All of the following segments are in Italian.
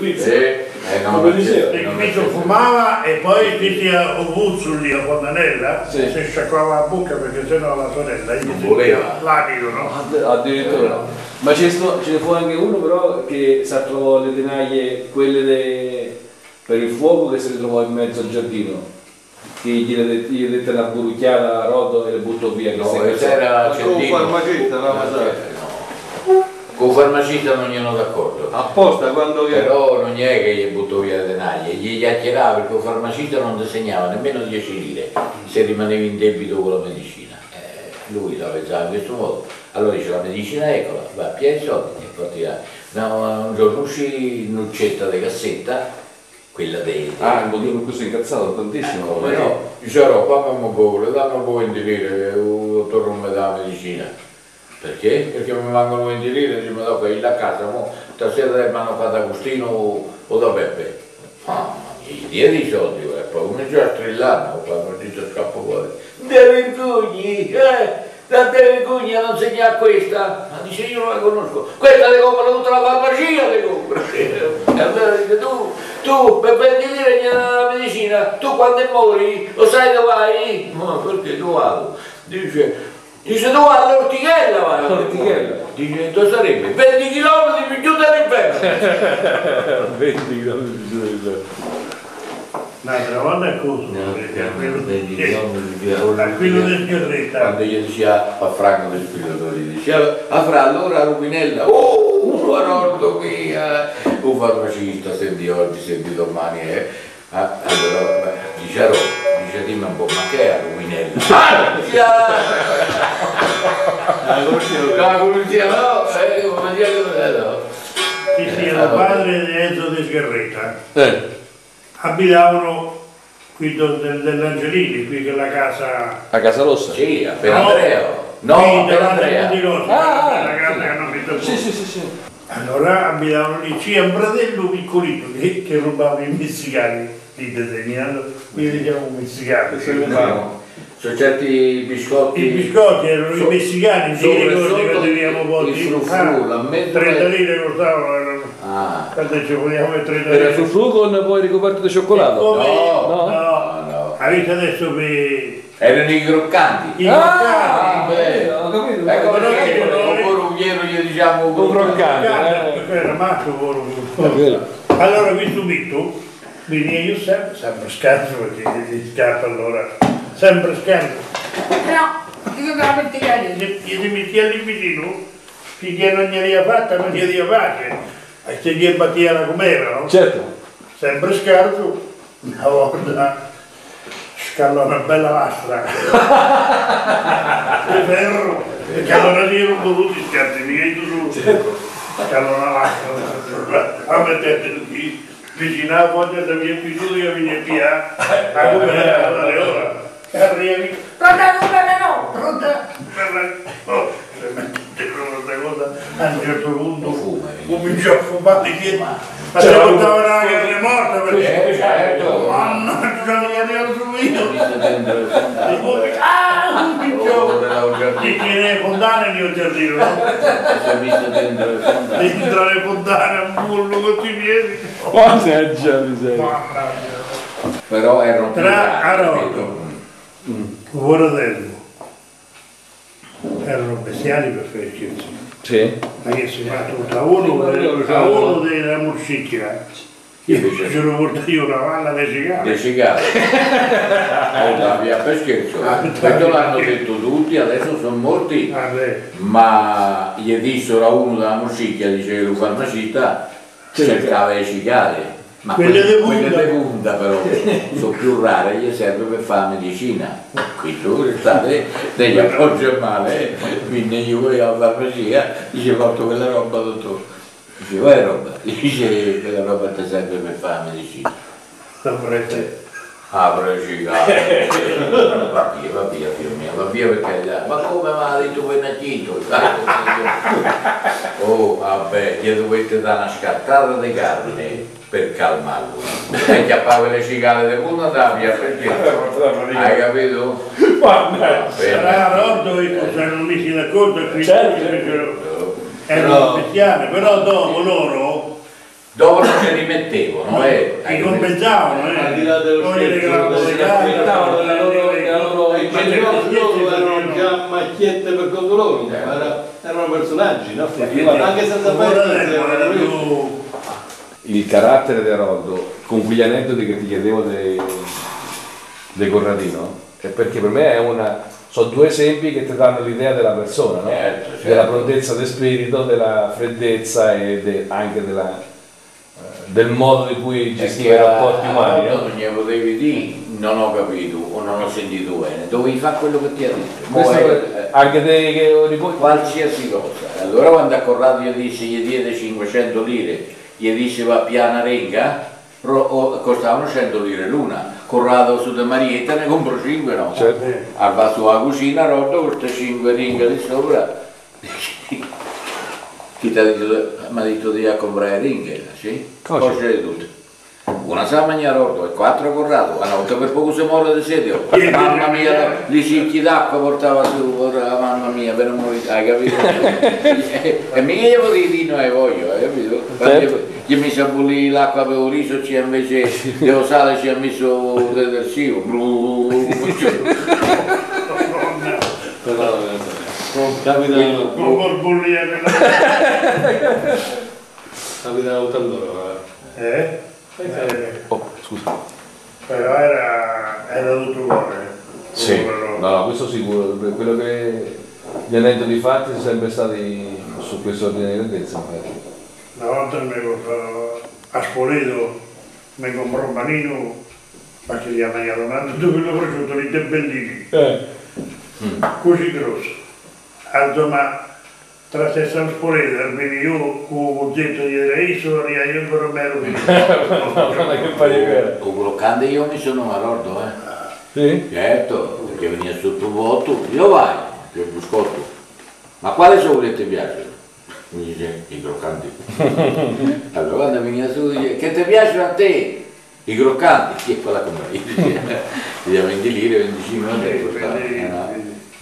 quiz. Come diceva. Il quiz fumava e poi diceva un puzzo lì a Fontanella, si sciacquava la bocca perché sennò la sorella gli voleva l'amico, no? Addirittura. Ma ce ne fu anche uno però che si trovò le tenaglie, quelle per il fuoco, che si ritrovò in mezzo al giardino. Che gli dette una burucchiata a rodo e le buttò via. No, c'era con farmacista, con farmacista non glielo d'accordo. Apposta quando però non è che gli buttò via le tenaglie, gli chiacchierava perché il farmacista non ti segnava nemmeno 10 lire se rimanevi in debito con la medicina. Lui la pensava in questo modo. Allora dice la medicina eccola, va a piedi soldi e porti un giorno uscì un'uccetta di cassetta. Quella dei... Ah, il questo incazzato tantissimo. No, diceva, qua mi vuole, dammi un po' 20 lire che il dottore non mi dà la medicina. Perché? Perché mi mancano 20 lire e dice, ma dopo il a casa, mo, stasera mi hanno fatto Agostino o da Peppe. Mamma mia, gli diedi i soldi, e poi cominciò a strillare, quando dice scappo fuori. Deve vergogni, la vergogna non segna questa, ma dice io non la conosco, questa le compra tutta la farmacia, le compra. E allora dice tu per 20 lire la medicina, tu quando muori lo sai dove vai? No, perché dove vado? Dice tu vai all'ortichella, vai all'ortichella. Dice dove sarebbe? 20 km più giù dall'inferno. 20 km più giù dall'inferno. L'altra volta è cosa? A quello del Chiarretta. Quando gli diceva a Franco del Spirito, gli diceva a Fra allora Rubinella, guarda qui, un farmacista, senti oggi, senti domani, allora dice dimmi un po', ma che è Rubinella? La conosceva, no? Sì, era padre di Enzo del Chiarretta. Abitavano qui dell'Angelini, qui che la casa... A Casa Rossa? Sì, a per Andrea. No, per Andrea. La casa che hanno messo Sì. Allora abitavano lì, c'è un fratello piccolino che rubava i messicani, li disegnando, qui diciamo messicani. Sono certi biscotti. I biscotti erano i messicani, ti ricordi che teniamo pochi? Il frufru, 30 lire costavano. Quando ci vogliamo 30 lire. Era frufru con poi ricoperto di cioccolato? No. Avete adesso per... Erano i croccanti. I croccanti. Ho capito. Ecco perché con gli diciamo un croccante. Era matto. Allora questo Vitto veniva io sempre scarso perché gli scappa allora. Sempre scherzo. No, io la mettiamo, gli mettiamo lì vicino, finché non glieli ha fatta, non glieli ha fatta. E se gli battiera com'era, no? Certo. Sempre scherzo, una volta scalò una bella lastra. Di ferro, perché allora lì erano voluti scherzi, mica io solo. Scalò una lastra, a mettere lì, vicino alla foglia da mia piaciuta che mi via, a com'era, alle ore. Arrivi, pronta, pronta, a un certo punto cominciò a fumare dietro, ma se portava la carne morta perché mannaggia non mi arrivo su io e tiene le fontane di un giardino dentro le fontane a bullo con i piedi Mannaggia miseria. però erano tra Arotto Voratello erano bestiali per fare scherzi. Sì. Ma che si fa tutto a uno della Mursicchia. Io ce lo porto io una valla dei cicali. Dei cicali. Via per scherzo. Questo l'hanno detto tutti, adesso sono morti. Ma gli dissero a uno della Mursicchia, dice che il farmacista cercava i cicali. Ma quelle di punta però sono più rare, gli serve per fare la medicina. Qui tu state degli appoggi a male, quindi io voglio alla farmacia, dice porto quella roba dottore. Dice vai roba, dice quella roba ti serve per fare la medicina. Apre il cicale, va via figlio mio, va via per carità, ma come mi ha detto Pennacchito? Oh vabbè, gli dovete dare una scattata di carne per calmarlo e chiappava le cicale di punta da via perché hai capito? Sarà Rotto che non mi si d'accordo qui erano speciali, però dopo loro dopo non ci rimettevano, Li compensavano, Al di là dello non gli regalavano le approfittavano della loro I genitori loro erano già macchiette per conto loro, erano personaggi, no? Anche senza fare erano io. Il carattere di Aroldo, con quegli aneddoti che ti chiedevo di Corradino, è perché per me sono due esempi che ti danno l'idea della persona, no? Certo. Della prontezza del spirito, della freddezza e anche del modo di cui gestiva i rapporti umani. No? Non glielo potevi dire, non ho capito o non ho sentito bene, dovevi fare quello che ti ha detto. Anche te che qualsiasi cosa. Allora quando a Corrado gli disse gli diede 500 lire, gli disse va piana renga, costavano 100 lire l'una. Corrado su de Marietta ne compro 5, no? Certo. Va su la cucina, rotto con queste 5 ringhe di sopra. Chi ti ha detto, mi ha detto di comprare ringhe, sì? Cosa c'è tutte? Una sa mangiare rotto e 4 Corrado, una volta per poco si muore di sede. Mamma mia, gli cicchi d'acqua portava su, mamma mia, per morire, hai capito? E mica gli potevi dire no e voglio, hai capito? Certo. Gli ho messo a bollire l'acqua per il riso, ci ha invece dello sale, ci ha messo detersivo. Capita con borbollire capita allora. Oh, scusa. Però era tutto cuore. Sì, no, questo sicuro, quello che gli aneddoti fatti sono sempre stati su questo ordine di grandezza. Una volta a Spoleto mi comprò un panino, ma che gli ha mangiato un altro, dove l'ho prosciutto lì dei bellini, così grosso. Insomma, tra se San Spoleto, venivo io con un cozzetto di reisolo e io ancora bello Con croccante io mi sono marordo, Sì? Certo, perché veniva sotto vuoto, io vai, il biscotto. Ma quale sopra ti piace? Mi dice, i croccanti. Allora quando veniva su, dice, che ti piacciono a te? I croccanti, chi è quella come io? Gli dava 20 lire, 25 lire.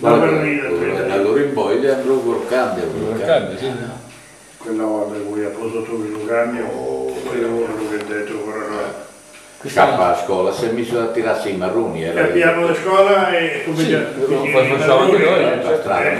Allora in poi gli andrò croccante. Sì. Quella volta in cui ha posto tu il cambio, poi lavoro che ho detto ora. Scappa a scuola, si è messo a tirarsi i marroni. Capiamo la scuola e facciamo anche noi, la strada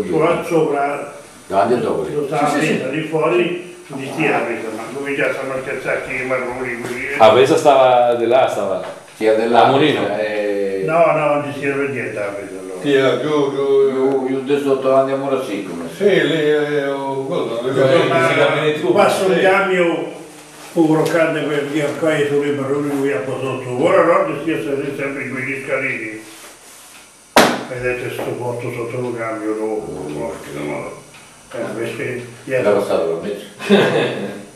qua sopra, davanti a dopo. stava messa di fuori, di stirare, ma cominciamo a scherzare i marroni così. A Vesa stava di là, stava. Sia della Mulino. No, non ci si per niente a Vesa. Chi era giù? Io sotto andiamo a siccome. Sì, lì Passo il cambio un croccante per via qua e sulle marroni lui ha posato. Ora non si è sempre in quegli scalini. Vedete sto posto sotto il cambio dopo. Era passato per me.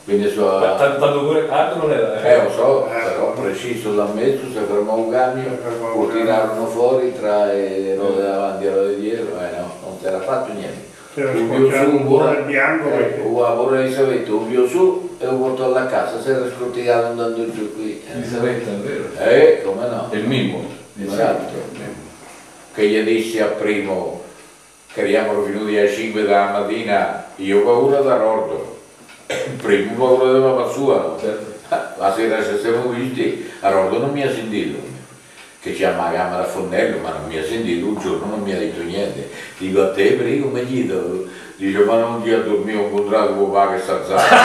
Quindi Tanto pure carta non era. lo so, però preciso da mezzo, si fermò un cambio, lo tirarono fuori tra le rode davanti e le rode dietro, no, non si era fatto niente. C'era scocciato un po' al bianco perché... Pure Elisabetta, un vio su e lo portò alla casa, si era scorticato andando giù qui. Elisabetta, è vero? Come no? È il mimo. Esatto. Che gli dissi a primo che eravamo venuti alle 5 della mattina, io ho paura da Rordo. Il primo paura di mamma sua, no? Certo. La sera ci siamo visti, a Rordo non mi ha sentito, che c'è la camera a Fornello, ma non mi ha sentito, un giorno non mi ha detto niente. Dico a te, prego, mi chiedo, dice, ma non ti ha dormito, ho incontrato tuo papà che sta alzato.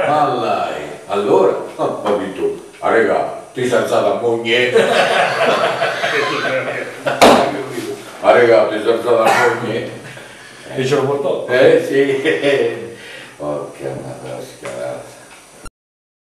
Ma lei, allora, ho detto, a regà, ti sei alzato a mognette. A regà, ti sei alzato a mognette. E ce lo portò? Sì. Porca